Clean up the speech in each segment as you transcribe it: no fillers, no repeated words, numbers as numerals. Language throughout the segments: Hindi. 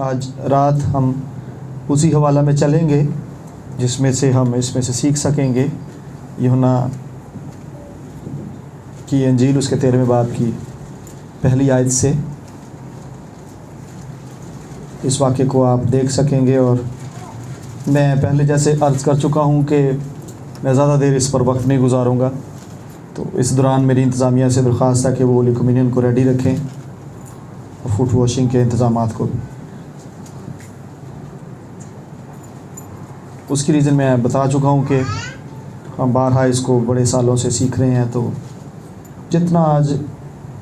आज रात हम उसी हवाला में चलेंगे जिसमें से हम इसमें से सीख सकेंगे यूहन्ना की इंजील उसके 13वें बाब की पहली आयत से इस वाक़े को आप देख सकेंगे। और मैं पहले जैसे अर्ज़ कर चुका हूँ कि मैं ज़्यादा देर इस पर वक्त नहीं गुजारूँगा, तो इस दौरान मेरी इंतज़ामिया से दरख्वास्त है कि वो होली कम्युनियन को रेडी रखें और फुट वॉशिंग के इंतज़ामात को भी। उसकी रीज़न मैं बता चुका हूँ कि हम बारहा इसको बड़े सालों से सीख रहे हैं, तो जितना आज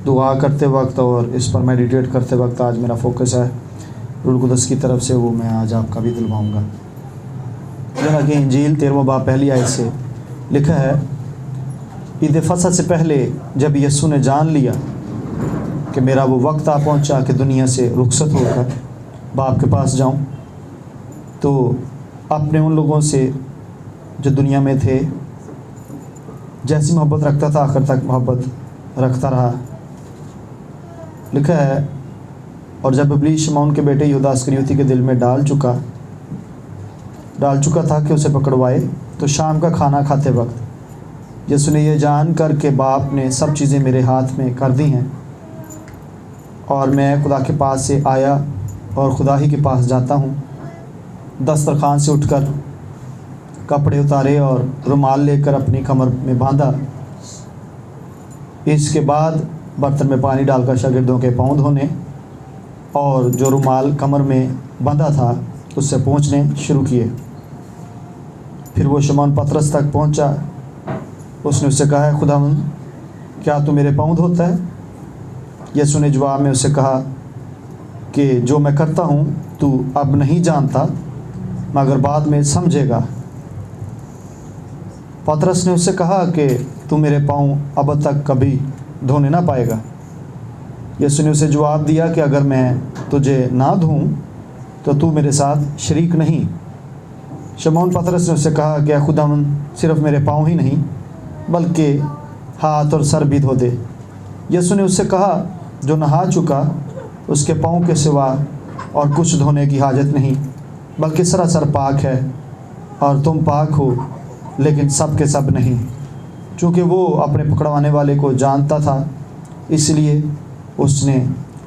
दुआ करते वक्त और इस पर मेडिटेट करते वक्त आज मेरा फोकस है रूह कुदस की तरफ से, वो मैं आज आपका भी दिलवाऊँगा। यूहन्ना की इंजील 13वां बाब पहली आयत से लिखा है, ईद फसह से पहले जब यीशु ने जान लिया कि मेरा वो वक्त आ पहुँचा कि दुनिया से रुखसत होकर बाप के पास जाऊँ, तो अपने उन लोगों से जो दुनिया में थे जैसी मोहब्बत रखता था आखिर तक मोहब्बत रखता रहा। लिखा है, और जब इब्लीस शमौन के बेटे यहूदा इस्करियोती के दिल में डाल चुका था कि उसे पकड़वाए, तो शाम का खाना खाते वक्त यीशु ने यह जान कर के बाप ने सब चीज़ें मेरे हाथ में कर दी हैं और मैं खुदा के पास से आया और खुदा ही के पास जाता हूँ, दस्तरखान से उठकर कपड़े उतारे और रुमाल लेकर अपनी कमर में बांधा। इसके बाद बर्तन में पानी डालकर शागिर्दों के पाँव धोने और जो रुमाल कमर में बंधा था उससे पोंछने शुरू किए। फिर वो शमौन पतरस तक पहुंचा। उसने उससे कहा, है खुदावंद, क्या तू मेरे पाँव धोता है? यीशु ने जवाब में उससे कहा कि जो मैं करता हूँ तू अब नहीं जानता, मगर बाद में समझेगा। पतरस ने उससे कहा कि तू मेरे पाँव अब तक कभी धोने ना पाएगा। यीशु ने उसे जवाब दिया कि अगर मैं तुझे ना धोऊं तो तू मेरे साथ शरीक नहीं। शमौन पतरस ने उससे कहा कि खुदावंद, सिर्फ मेरे पाँव ही नहीं बल्कि हाथ और सर भी धो दे। यीशु ने उससे कहा, जो नहा चुका उसके पाँव के सिवा और कुछ धोने की हाजत नहीं, बल्कि सरासर पाक है। और तुम पाक हो, लेकिन सब के सब नहीं। चूँकि वो अपने पकड़वाने वाले को जानता था, इसलिए उसने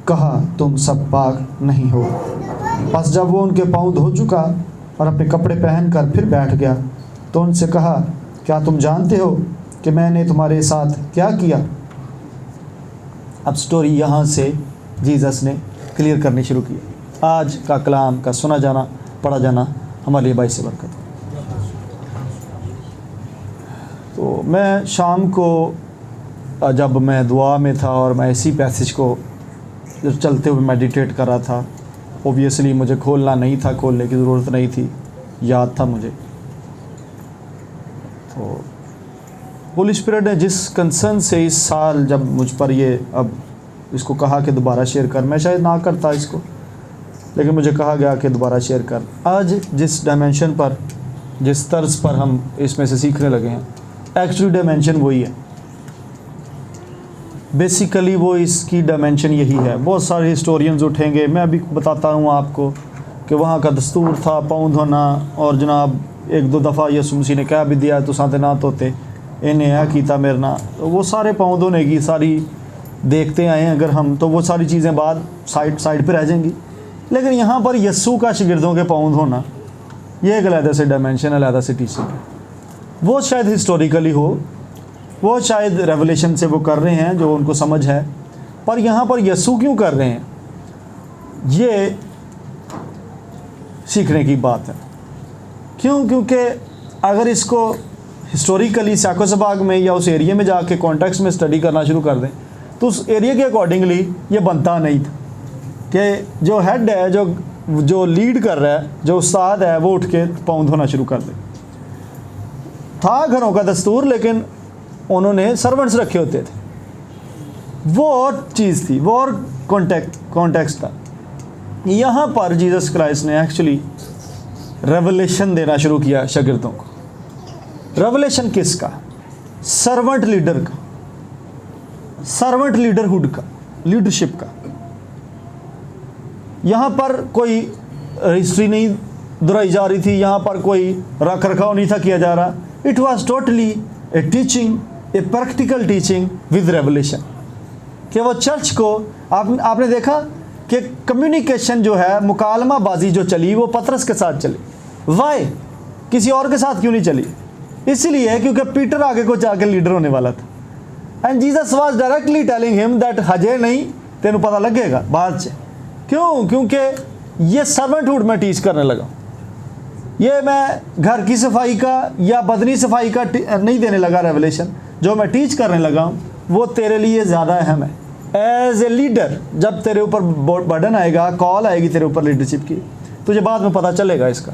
कहा, तुम सब पाक नहीं हो। बस जब वो उनके पाँव धो चुका और अपने कपड़े पहनकर फिर बैठ गया, तो उनसे कहा, क्या तुम जानते हो कि मैंने तुम्हारे साथ क्या किया? अब स्टोरी यहाँ से जीसस ने क्लियर करनी शुरू की। आज का कलाम का सुना जाना, पढ़ा जाना हमारे लिए बाइस बरकत। तो मैं शाम को जब मैं दुआ में था और मैं इसी पैसेज को चलते हुए मेडिटेट कर रहा था, ओबियसली मुझे खोलना नहीं था, खोलने की ज़रूरत नहीं थी, याद था मुझे। तो होली स्पिरिट ने जिस कंसर्न से इस साल जब मुझ पर ये अब इसको कहा कि दोबारा शेयर कर, मैं शायद ना करता इसको, लेकिन मुझे कहा गया कि दोबारा शेयर कर। आज जिस डायमेंशन पर, जिस तर्ज पर हम इसमें से सीखने लगे हैं, एक्चुअली डायमेंशन वही है। बेसिकली वो इसकी डायमेंशन यही है। बहुत सारे हिस्टोरियंस उठेंगे, मैं अभी बताता हूँ आपको कि वहाँ का दस्तूर था पाँव धोना, और जनाब एक दो दफ़ा यीशु मसीह ने कह भी दिया तो साथ ना धोते, इन्हें है कीता मेरे ना। तो वो सारे पाँव धोने की सारी देखते आए हैं अगर हम, तो वो सारी चीज़ें बाद साइड पे रह जाएंगी। लेकिन यहाँ पर यीशु का शागिर्दों के पाँव धोना, ये एक अलग से डायमेंशन, अलग से टीचिंग है। वो शायद हिस्टोरिकली हो, वो शायद रेवलेशन से वो कर रहे हैं जो उनको समझ है, पर यहाँ पर यीशु क्यों कर रहे हैं, ये सीखने की बात है। क्यों? क्योंकि अगर इसको हिस्टोरिकली साकोसबाग में या उस एरिया में जाके कॉन्टेक्स्ट में स्टडी करना शुरू कर दें, तो उस एरिया के अकॉर्डिंगली ये बनता नहीं था कि जो हेड है, जो लीड कर रहा है, जो उस्ताद है, वो उठ के पाँव धोना शुरू कर दे। था घरों का दस्तूर, लेकिन उन्होंने सर्वेंट्स रखे होते थे, वो और चीज़ थी, वो और कॉन्टेक्स्ट था। यहाँ पर जीसस क्राइस्ट ने एक्चुअली रेवलेशन देना शुरू किया शागिर्दों को। रेवलेशन किसका? सर्वेंट लीडर का, सर्वेंट लीडरहुड का, लीडरशिप का। यहाँ पर कोई हिस्ट्री नहीं दोहराई जा रही थी, यहाँ पर कोई रख रखाव नहीं था किया जा रहा। It was totally A teaching, a practical teaching with revelation, कि वो चर्च को आपने देखा कि कम्युनिकेशन जो है, मुकालमाबाजी जो चली वो पतरस के साथ चली। वाई? किसी और के साथ क्यों नहीं चली? इसलिए क्योंकि पीटर आगे को जाकर लीडर होने वाला था। And Jesus was directly telling him that हजे नहीं, तेन पता लगेगा बाद से। क्यों? क्योंकि ये सर्वेंटहुड में टीच करने लगा। ये मैं घर की सफाई का या बदनी सफाई का नहीं देने लगा रेवलेशन। जो मैं टीच करने लगा हूँ वो तेरे लिए ज़्यादा अहम है। एज ए लीडर, जब तेरे ऊपर बर्डन आएगा, कॉल आएगी तेरे ऊपर लीडरशिप की, तुझे बाद में पता चलेगा इसका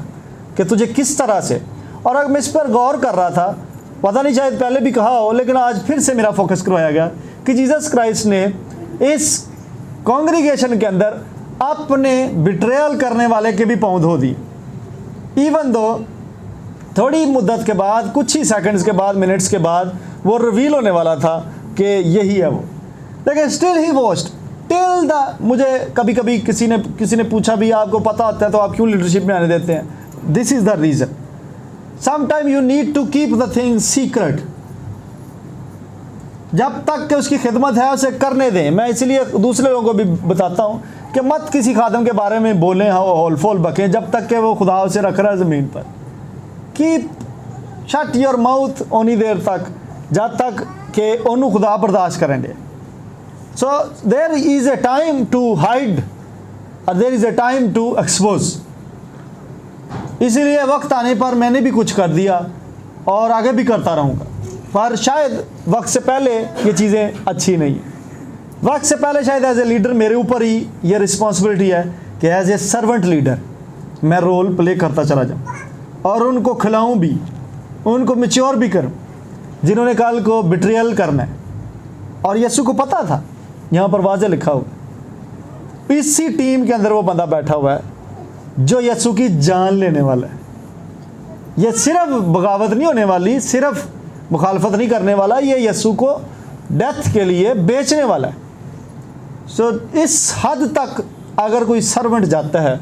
कि तुझे किस तरह से। और अगर मैं इस पर गौर कर रहा था, पता नहीं शायद पहले भी कहा हो, लेकिन आज फिर से मेरा फोकस करवाया गया कि जीसस क्राइस्ट ने इस कॉन्ग्रीगेशन के अंदर अपने बिट्रेयल करने वाले के भी पाँव धो दी। इवन दो थोड़ी मुद्दत के बाद, कुछ ही सेकंड्स के बाद, मिनट्स के बाद वो रिवील होने वाला था कि यही है वो, लेकिन still he watched till the. मुझे कभी कभी किसी ने पूछा भी, आपको पता होता है तो आप क्यों लीडरशिप में आने देते हैं? This is the reason. Sometime you need to keep the thing secret. जब तक कि उसकी खिदमत है उसे करने दें। मैं इसलिए दूसरे लोगों को भी बताता हूँ कि मत किसी खादम के बारे में बोलें, हाँ होल फोल बकें, जब तक कि वो खुदा उसे रख रहा है ज़मीन पर। कीप शट योर माउथ उन्हीं देर तक जब तक कि उन्होंने खुदा बर्दाश्त करेंगे। So there is a time to hide or there is a time to expose. इसीलिए वक्त आने पर मैंने भी कुछ कर दिया और आगे भी करता रहूँगा, पर शायद वक्त से पहले ये चीज़ें अच्छी नहीं हैं। वक्त से पहले शायद एज ए लीडर मेरे ऊपर ही ये रिस्पॉन्सिबिलिटी है कि एज ए सर्वेंट लीडर मैं रोल प्ले करता चला जाऊँ और उनको खिलाऊँ भी, उनको मैच्योर भी करूँ, जिन्होंने कल को बिट्रियल करना है। और यीशु को पता था, यहाँ पर वाज़े लिखा हुआ, इसी टीम के अंदर वो बंदा बैठा हुआ है जो यीशु की जान लेने वाला है। ये सिर्फ बगावत नहीं होने वाली, सिर्फ मुखालफत नहीं करने वाला, ये यीशु को डेथ के लिए बेचने वाला है। सो इस हद तक अगर कोई सर्वेंट जाता है,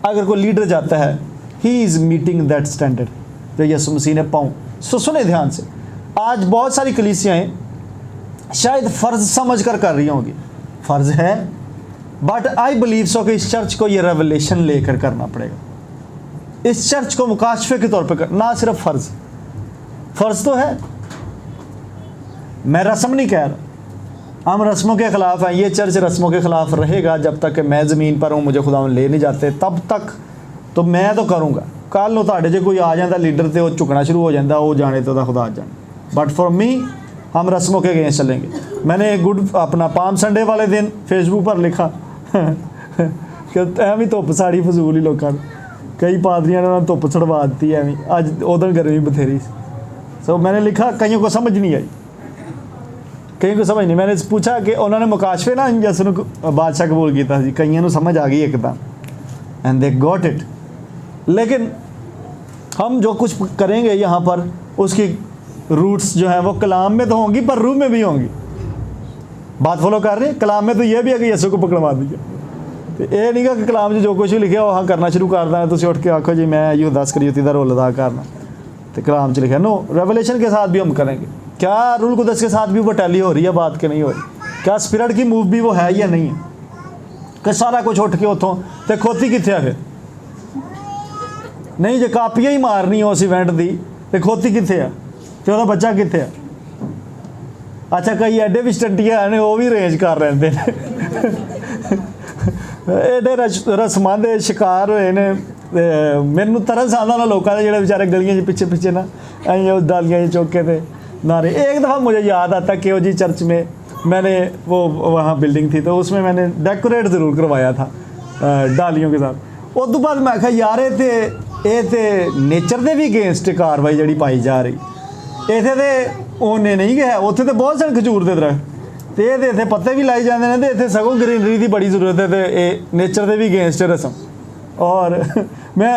अगर कोई लीडर जाता है, he is meeting that standard जो यीशु मसीह ने पाऊँ। सो सुने ध्यान से, आज बहुत सारी कलीसियाएँ शायद फ़र्ज़ समझ कर रही होंगी, फ़र्ज़ है, बट आई बिलीव सो कि इस चर्च को ये रेवलेशन लेकर करना पड़ेगा। इस चर्च को मुकाशफे के तौर पे कर, ना सिर्फ फ़र्ज़ तो है। मैं रस्म नहीं कह रहा, हम रस्मों के ख़िलाफ़ हैं। ये चर्च रस्मों के ख़िलाफ़ रहेगा जब तक कि मैं ज़मीन पर हूँ, मुझे खुदा ले नहीं जाते, तब तक तो मैं तो करूँगा। कल ਨੂੰ ਤੁਹਾਡੇ ਜੇ कोई आ जाता लीडर तो झुकना शुरू हो जाता, वो जाने तो खुदा जाने। बट फॉर मी हम रस्मों के अगेंस्ट चलेंगे। मैंने अपना पाम संडे वाले दिन फेसबुक पर लिखा कि एवं धुप साड़ी फजूल ही लोगों, कई पादरियां ने धुप छड़वा दी एवं, अज उधर गर्मी बथेरी। सो मैंने लिखा, कईयों को समझ नहीं आई, कईयों को समझ नहीं। मैंने पूछा कि उन्होंने मुकाशफे ना यसू बादशाह कबूल किया जी, कईयों समझ आ गई एकदम, एंड दे गॉट इट। लेकिन हम जो कुछ करेंगे यहाँ पर, उसकी रूट्स जो हैं वो कलाम में तो होंगी पर रूह में भी होंगी। बात फॉलो कर रहे हैं? कलाम में तो ये भी है कि यसू को पकड़वा दीजिए, तो ये नहीं कि कलाम में जो कुछ भी लिखे वहाँ करना शुरू कर देना, तुम उठ के आखो जी मैं यू 10 करियती का रोल अदा करना, तो कलाम च लिखा। नो, रेवलेशन के साथ भी हम करेंगे। क्या रूल कुदस के साथ भी वो टैली हो रही है बात के नहीं हो रही? क्या स्पिरिट की मूव भी वो है या नहीं है? कि सारा कुछ उठ के उतों तो खोती कितने है? फिर नहीं, जो कापियाँ ही मारनी उस इवेंट की, तो खोती कितने है? तो वह बच्चा कितने है? अच्छा, कई एडे भी स्टंटियाँ हैं वो भी अरेंज कर रहे हैं, एडे रस्मां दे शिकार होए ने। मैनू तरस आंदा ना लोगों का, जो बेचारे गलियां पिछे पिछे ना अं डालियाँ चौके थे नारे। एक दफ़ा मुझे याद आता कि वो जी चर्च में मैंने वो वहाँ बिल्डिंग थी, तो उसमें मैंने डेकोरेट ज़रूर करवाया था डालियों के साथ। उस तो बाद मैं आखा यार ये तो नेचर के भी अगेंस्ट कार्रवाई जी पाई जा रही। इतने तो ओने नहीं गए, उत्थे तो बहुत सन खजूर के दरख्त, तो ये इतने पत्ते भी लाई जाते हैं, तो इतने सगों ग्रीनरी की बड़ी जरूरत है, तो ये नेचर के भी अगेंस्ट है रस्म। और मैं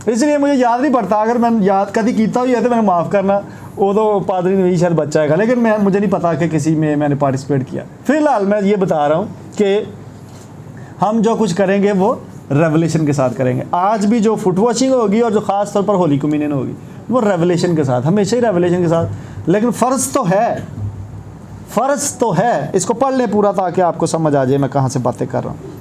इसलिए मुझे याद नहीं पड़ता, अगर मैं याद कभी किया हुई है तो मैंने माफ़ करना। उदो पादरी ने शायद बच्चा है, लेकिन मुझे नहीं पता कि किसी में मैंने पार्टिसिपेट किया। फिलहाल मैं ये बता रहा हूँ कि हम जो कुछ करेंगे वो रेवलेशन के साथ करेंगे। आज भी जो फुट वॉशिंग होगी और जो ख़ास तौर पर होली कम्युनियन होगी वो रेवलेशन के साथ, हमेशा ही रेवलेशन के साथ। लेकिन फ़र्ज़ तो है, फ़र्ज़ तो है। इसको पढ़ लें पूरा ताकि आपको समझ आ जाए मैं कहाँ से बातें कर रहा हूँ।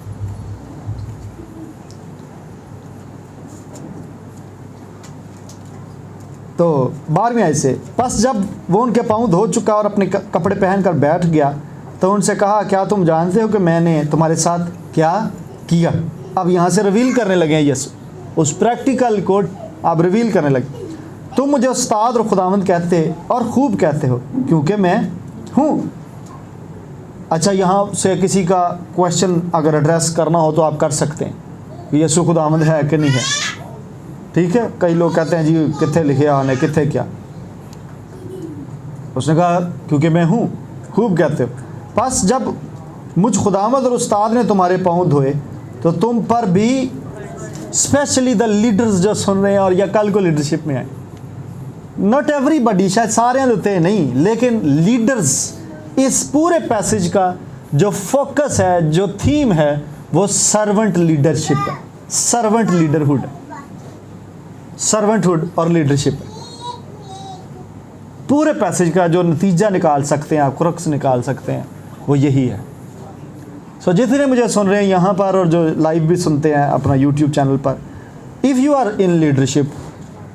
तो 12वें आयत से, बस जब वो उनके पाँव धो चुका और अपने कपड़े पहनकर बैठ गया तो उनसे कहा, क्या तुम जानते हो कि मैंने तुम्हारे साथ क्या किया? अब यहाँ से रिवील करने लगे हैं यीशु, उस प्रैक्टिकल को अब रिवील करने लगे। तुम मुझे उस्ताद और खुदावंद कहते और खूब कहते हो क्योंकि मैं हूँ। अच्छा, यहाँ से किसी का क्वेश्चन अगर एड्रेस करना हो तो आप कर सकते हैं कि यीशु खुदावंद है कि नहीं है। ठीक है, कई लोग कहते हैं जी कितने लिखे आने कितने क्या। उसने कहा क्योंकि मैं हूँ, खूब कहते हो। बस जब मुझ खुदावंद और उस्ताद ने तुम्हारे पाँव धोए तो तुम पर भी, स्पेशली द लीडर्स जो सुन रहे हैं और या कल को लीडरशिप में आए, नॉट एवरीबडी, शायद सारे होते नहीं, लेकिन लीडर्स, इस पूरे पैसेज का जो फोकस है, जो थीम है, वो सर्वेंट लीडरशिप है, सर्वेंट लीडरहुड है, सर्वेंटहुड और लीडरशिप है। पूरे पैसेज का जो नतीजा निकाल सकते हैं आप, क्रक्स निकाल सकते हैं, वो यही है। सो जितने मुझे सुन रहे हैं यहाँ पर और जो लाइव भी सुनते हैं अपना यूट्यूब चैनल पर, if you are in leadership,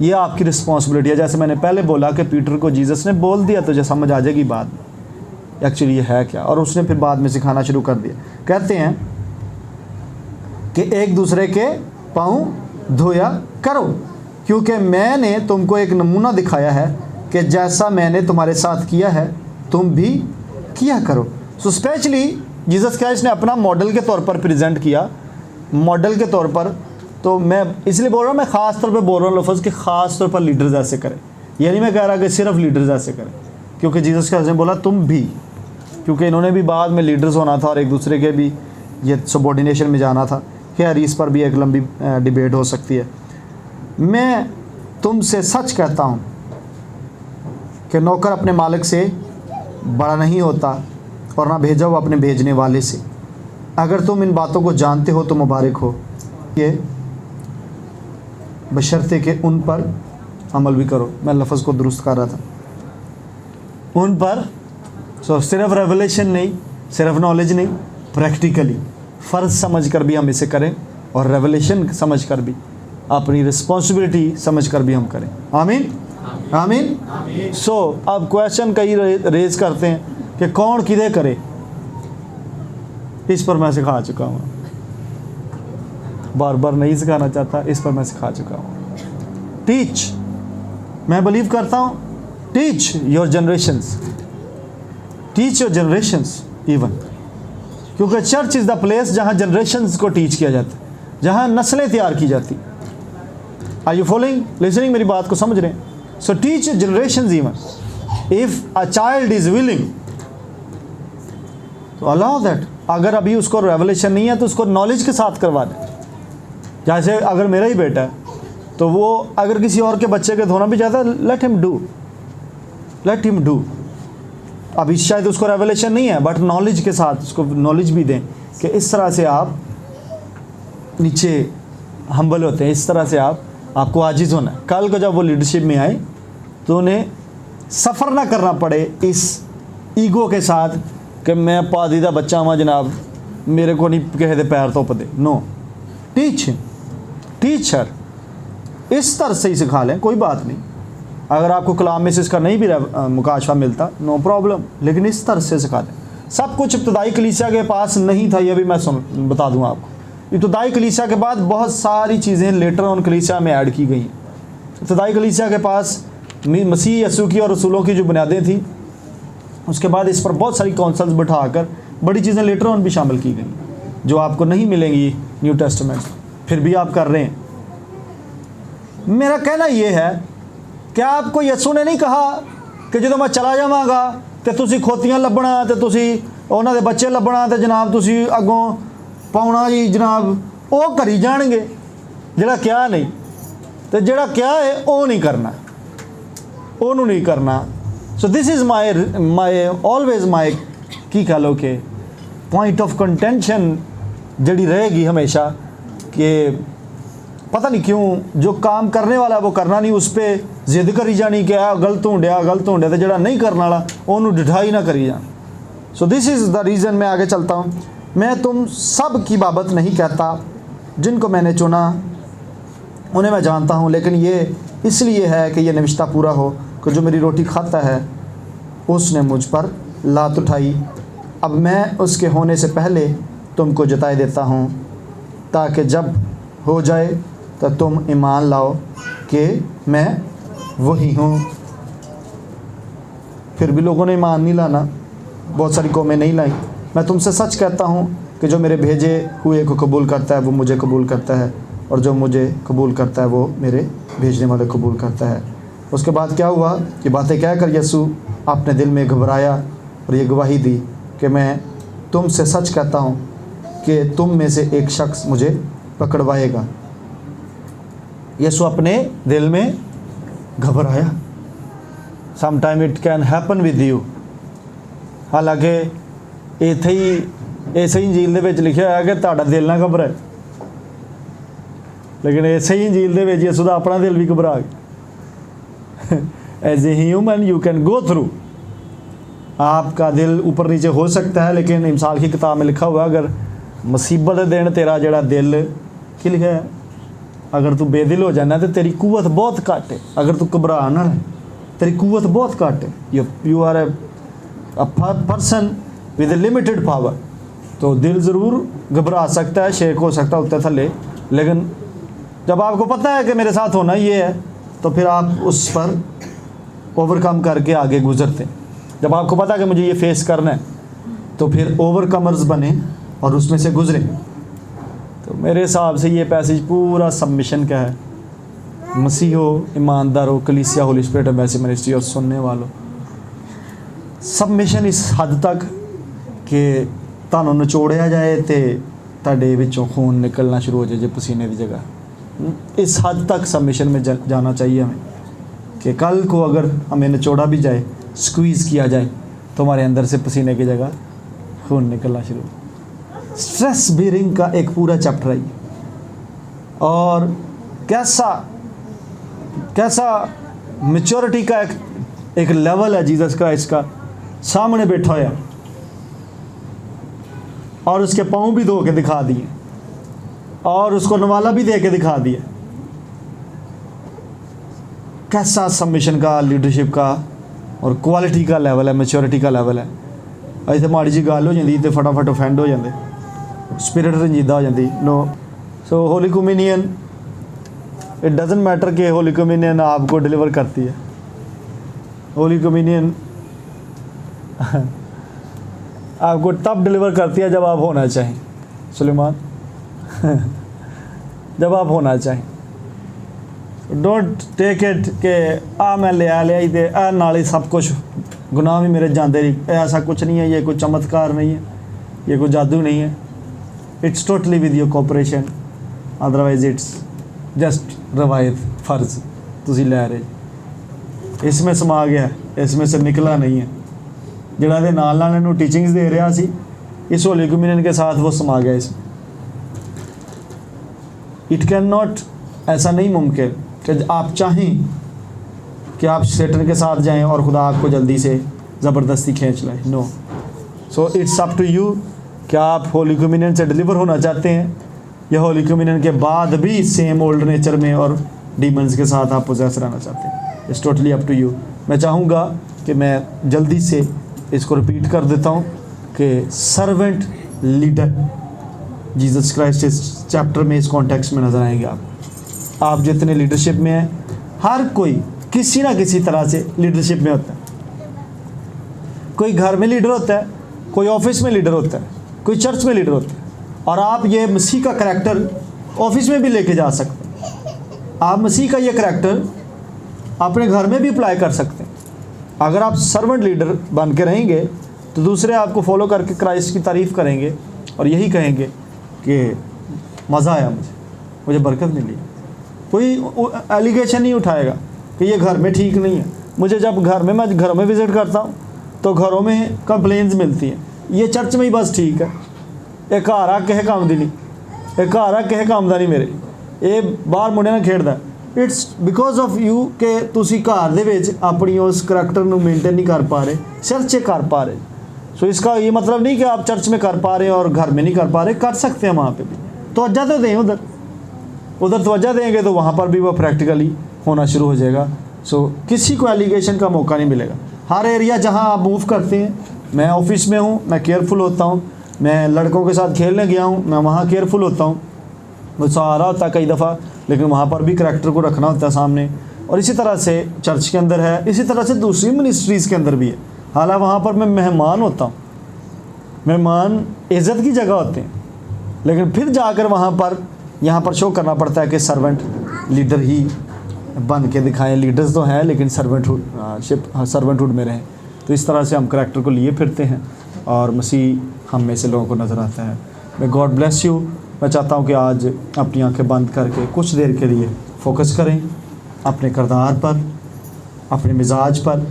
ये आपकी रिस्पॉन्सिबिलिटी है। जैसे मैंने पहले बोला कि पीटर को जीसस ने बोल दिया तो जो समझ आ जाएगी बाद में एक्चुअली ये है क्या, और उसने फिर बाद में सिखाना शुरू कर दिया। कहते हैं कि एक दूसरे के पाँव धोया करो क्योंकि मैंने तुमको एक नमूना दिखाया है कि जैसा मैंने तुम्हारे साथ किया है तुम भी किया करो। सो स्पेशली जीसस क्राइस्ट ने अपना मॉडल के तौर पर प्रेजेंट किया, मॉडल के तौर पर। तो मैं इसलिए बोल रहा हूँ, मैं ख़ास तौर पे बोल रहा हूँ लफ्ज़ कि ख़ास तौर पर लीडर्स ऐसे करें। ये नहीं मैं कह रहा कि सिर्फ लीडर्स ऐसे करें, क्योंकि जीसस क्राइस्ट ने बोला तुम भी, क्योंकि इन्होंने भी बाद में लीडर्स होना था और एक दूसरे के भी ये सबॉर्डिनेशन में जाना था। खैर, इस पर भी एक लंबी डिबेट हो सकती है। मैं तुमसे सच कहता हूँ कि नौकर अपने मालिक से बड़ा नहीं होता और ना भेजा हुआ अपने भेजने वाले से। अगर तुम इन बातों को जानते हो तो मुबारक हो, ये बशर्ते कि उन पर अमल भी करो। मैं लफ्ज़ को दुरुस्त कर रहा था, उन पर। सो सिर्फ रेवलेशन नहीं, सिर्फ नॉलेज नहीं, प्रैक्टिकली फ़र्ज समझ कर भी हम इसे करें और रेवलेशन समझ कर भी, अपनी रिस्पॉन्सिबिलिटी समझ कर भी हम करें। आमीन, आमीन। सो अब क्वेश्चन कई रेज करते हैं कि कौन किधे करे। इस पर मैं सिखा चुका हूँ, बार बार नहीं सिखाना चाहता, इस पर मैं सिखा चुका हूँ। टीच, मैं बिलीव करता हूँ, teach your generations, teach your generations even, क्योंकि चर्च इज़ द प्लेस जहाँ जनरेशंस को टीच किया जाता है, जहाँ नस्लें तैयार की जाती। आर यू फॉलोइंग, लिसनिंग, मेरी बात को समझ रहे हैं? So teach generations even if a child is willing to allow that. अगर अभी उसको रेवलेशन नहीं है तो उसको नॉलेज के साथ करवा दें। जैसे अगर मेरा ही बेटा है तो वो अगर किसी और के बच्चे के धोना भी चाहता है, लेट हिम डू। अभी शायद उसको रेवलेशन नहीं है, बट नॉलेज के साथ उसको नॉलेज भी दें कि इस तरह से आप नीचे हम्बल होते हैं, इस तरह से आपको आजिज़ होना है। कल को जब वो लीडरशिप में आए तो उन्हें सफ़र ना करना पड़े इस ईगो के साथ कि मैं पादीदा बच्चा हूँ जनाब, मेरे को नहीं कहे दे पैर तो दे। नो, टीचर इस तरह से ही सिखा लें, कोई बात नहीं। अगर आपको कलाम में से इसका नहीं भी मुकाशफा मिलता, नो प्रॉब्लम, लेकिन इस तरह से सिखा दें। सब कुछ इब्तदाई कलीसिया के पास नहीं था, ये भी मैं बता दूँ आपको। इब्तदाई कलीसिया के बाद बहुत सारी चीज़ें लेटर ऑन कलीसिया में ऐड की गई हैं। इब्तदाई कलीसिया के पास मसीह यसू की और रसूलों की जो बुनियादें थी, उसके बाद इस पर बहुत सारी काउंसल्स बिठाकर बड़ी चीज़ें लेटर ऑन भी शामिल की गई जो आपको नहीं मिलेंगी न्यू टेस्टामेंट, फिर भी आप कर रहे हैं। मेरा कहना ये है कि आपको यसू ने नहीं कहा कि जो मैं चला जावांगा तो तुसी खोतियां लभना ते तुसी उन्हां दे बच्चे लभना ते जनाब तुसी अगों पाउना जी जनाब, वो करी जाणगे जिहड़ा क्या नहीं, तो जिहड़ा क्या है वो नहीं करना, ओनू नहीं करना। So this is my always my की कह लो कि पॉइंट ऑफ कंटेंशन जड़ी रहेगी हमेशा कि पता नहीं क्यों जो काम करने वाला है वो करना नहीं, उस पर जिद करी जानी कि आ गलत होंडिया तो जड़ा नहीं करने वाला उन्होंने डिठाई ना करी जान। So this is the reason. मैं आगे चलता हूँ। मैं तुम सब की बाबत नहीं कहता, जिनको मैंने चुना उन्हें मैं जानता हूँ, लेकिन ये इसलिए है कि ये नविश्ता पूरा हो कि जो मेरी रोटी खाता है उसने मुझ पर लात उठाई। अब मैं उसके होने से पहले तुमको जताए देता हूँ, ताकि जब हो जाए तो तुम ईमान लाओ कि मैं वही हूँ। फिर भी लोगों ने ईमान नहीं लाना, बहुत सारी कौमें नहीं लाई। मैं तुमसे सच कहता हूँ कि जो मेरे भेजे हुए को कबूल करता है वो मुझे कबूल करता है, और जो मुझे कबूल करता है वो मेरे भेजने वाले कबूल करता है। उसके बाद क्या हुआ कि बातें कहकर यीशु अपने दिल में घबराया और ये गवाही दी कि मैं तुमसे सच कहता हूँ कि तुम में से एक शख्स मुझे पकड़वाएगा। यीशु अपने दिल में घबराया। Some time it can happen with you. हालांकि इत्थे ही इसे इंजील दे विच लिखिया होया कि तुहाडा दिल ना घबराए, लेकिन इसे ही इंजील दे विच यीशु दा अपना दिल भी घबरा गया। As a human you can go through, आपका दिल ऊपर नीचे हो सकता है, लेकिन इमसाल की किताब में लिखा हुआ अगर मुसीबत दिन तेरा जड़ा दिल की लिखा है, अगर तू बेदिल हो जाना तो तेरी कुवत बहुत घट है। अगर तू घबरा ना तेरी कुवत बहुत घट है। You are a person with a limited power. तो दिल ज़रूर घबरा सकता है, शेक हो सकता है उत्ते थले, लेकिन जब आपको पता है कि मेरे साथ होना ये है तो फिर आप उस पर ओवरकम करके आगे गुजरते। जब आपको पता है कि मुझे ये फेस करना है तो फिर ओवरकमर्स बने और उसमें से गुजरे। तो मेरे हिसाब से ये पैसेज पूरा सबमिशन का है। मसीह हो, ईमानदार हो, कलीसिया, होली स्पिरिट, एम्बेसी मिनिस्ट्री और सुनने वालों, सबमिशन इस हद तक कि तुहानू नचोड़िया जाए तो तुहाडे विचों खून निकलना शुरू हो जाए जो पसीने की जगह। इस हद तक सबमिशन में जाना चाहिए हमें कि कल को अगर हमें नचोड़ा भी जाए, स्क्वीज़ किया जाए, तो हमारे अंदर से पसीने की जगह खून निकलना शुरू। स्ट्रेस बीयरिंग का एक पूरा चैप्टर है और कैसा मैच्योरिटी का एक लेवल है जीसस क्राइस्ट का। सामने बैठा होया और उसके पाँव भी धो के दिखा दिए और उसको नवाला भी दे के दिखा दिया। कैसा सबमिशन का, लीडरशिप का और क्वालिटी का लेवल है, मैच्योरिटी का लेवल है। इतने माड़ी जी गल हो जाती तो फटाफट ऑफेंड हो जाते, स्पिरिट रंजीदा हो जाती। No. So holy communion, it doesn't matter कि होली कम्युनियन आपको डिलीवर करती है। होली कम्युनियन आपको तब डिलीवर करती है जब आप होना चाहें। सुलेमान जब आप होना चाहें। डोंट टेक इट के मैं लिया ही तो नाल ही सब कुछ गुनाह भी मेरे जाते रही। ऐसा कुछ नहीं है, ये कोई चमत्कार नहीं है, ये कोई जादू नहीं है। It's totally with your cooperation, otherwise it's just रवायत फ़र्ज तुसी लै रहे। इसमें समा गया, इसमें से निकला नहीं है। जिहड़ा दे नाल नाल इन्हूं टीचिंग्स दे रहा सी, इस होली कम्युनियन के साथ वो समा गया इसमें। इट कैन नॉट, ऐसा नहीं मुमकिन कि आप चाहें कि आप शैतान के साथ जाएं और खुदा आपको जल्दी से ज़बरदस्ती खींच लाए। No. So it's up to you कि आप होली कम्युनियन से डिलीवर होना चाहते हैं या होली कम्युनियन के बाद भी सेम ओल्ड नेचर में और डीमंस के साथ आप पोजेस रहना चाहते हैं। It's totally up to you. मैं चाहूँगा कि मैं जल्दी से इसको रिपीट कर देता हूँ कि सर्वेंट लीडर जीसस क्राइस्ट इस चैप्टर में, इस कॉन्टेक्स्ट में नज़र आएंगे आप जितने लीडरशिप में हैं, हर कोई किसी ना किसी तरह से लीडरशिप में होता है। कोई घर में लीडर होता है, कोई ऑफिस में लीडर होता है, कोई चर्च में लीडर होता है। और आप ये मसीह का करैक्टर ऑफिस में भी लेके जा सकते हैं। आप मसीह का ये करैक्टर अपने घर में भी अप्लाई कर सकते हैं। अगर आप सर्वेंट लीडर बन के रहेंगे तो दूसरे आपको फॉलो करके क्राइस्ट की तारीफ़ करेंगे और यही कहेंगे कि मज़ा आया, मुझे बरकत मिली। कोई एलिगेशन नहीं उठाएगा कि ये घर में ठीक नहीं है। मुझे जब मैं घरों में विज़िट करता हूँ तो घरों में कंप्लेंट्स मिलती हैं, ये चर्च में ही बस ठीक है, ਇਹ ਘਰ ਆ ਕਿਸੇ ਕੰਮ ਦੀ ਨਹੀਂ, ਇਹ ਘਰ ਆ ਕਿਸੇ ਕੰਮ ਦਾ ਨਹੀਂ ਮੇਰੇ, ਇਹ ਬਾਹਰ ਮੁੰਡਿਆਂ ਨਾਲ ਖੇਡਦਾ। ਇਟਸ ਬਿਕੋਜ਼ ਆਫ ਯੂ ਕਿ ਤੁਸੀਂ ਘਰ ਦੇ ਵਿੱਚ ਆਪਣੀ ਉਸ करैक्टर ਨੂੰ मेंटेन नहीं कर पा रहे, चर्च से कर पा रहे। सो इसका ये मतलब नहीं कि आप चर्च में कर पा रहे और घर में नहीं कर पा रहे, कर सकते हैं वहाँ पे भी। तवज्जो तो दें उधर, उधर तवज्जो देंगे तो वहाँ पर भी वो प्रैक्टिकली होना शुरू हो जाएगा। सो किसी को एलिगेशन का मौका नहीं मिलेगा। हर एरिया जहाँ आप मूव करते हैं, मैं ऑफिस में हूँ मैं केयरफुल होता हूँ, मैं लड़कों के साथ खेलने गया हूँ मैं वहाँ केयरफुल होता हूँ, मुझसे आ रहा होता है कई दफ़ा, लेकिन वहाँ पर भी करैक्टर को रखना होता है सामने। और इसी तरह से चर्च के अंदर है, इसी तरह से दूसरी मिनिस्ट्रीज़ के अंदर भी है। हालांकि वहाँ पर मैं मेहमान होता हूँ, मेहमान इज़्ज़त की जगह होते हैं, लेकिन फिर जाकर वहाँ पर यहाँ पर शो करना पड़ता है कि सर्वेंट लीडर ही बन के दिखाएं। लीडर्स तो हैं लेकिन सर्वेंटहुड में रहें। तो इस तरह से हम करैक्टर को लिए फिरते हैं और मसीह हम में से लोगों को नज़र आता है। मैं गॉड ब्लेस यू। मैं चाहता हूँ कि आज अपनी आंखें बंद करके कुछ देर के लिए फोकस करें अपने किरदार पर, अपने मिजाज पर।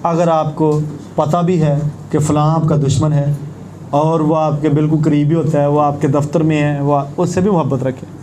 अगर आपको पता भी है कि फ़लाँ आपका दुश्मन है और वो आपके बिल्कुल करीबी होता है, वो आपके दफ्तर में है, वो उससे भी मोहब्बत रखें।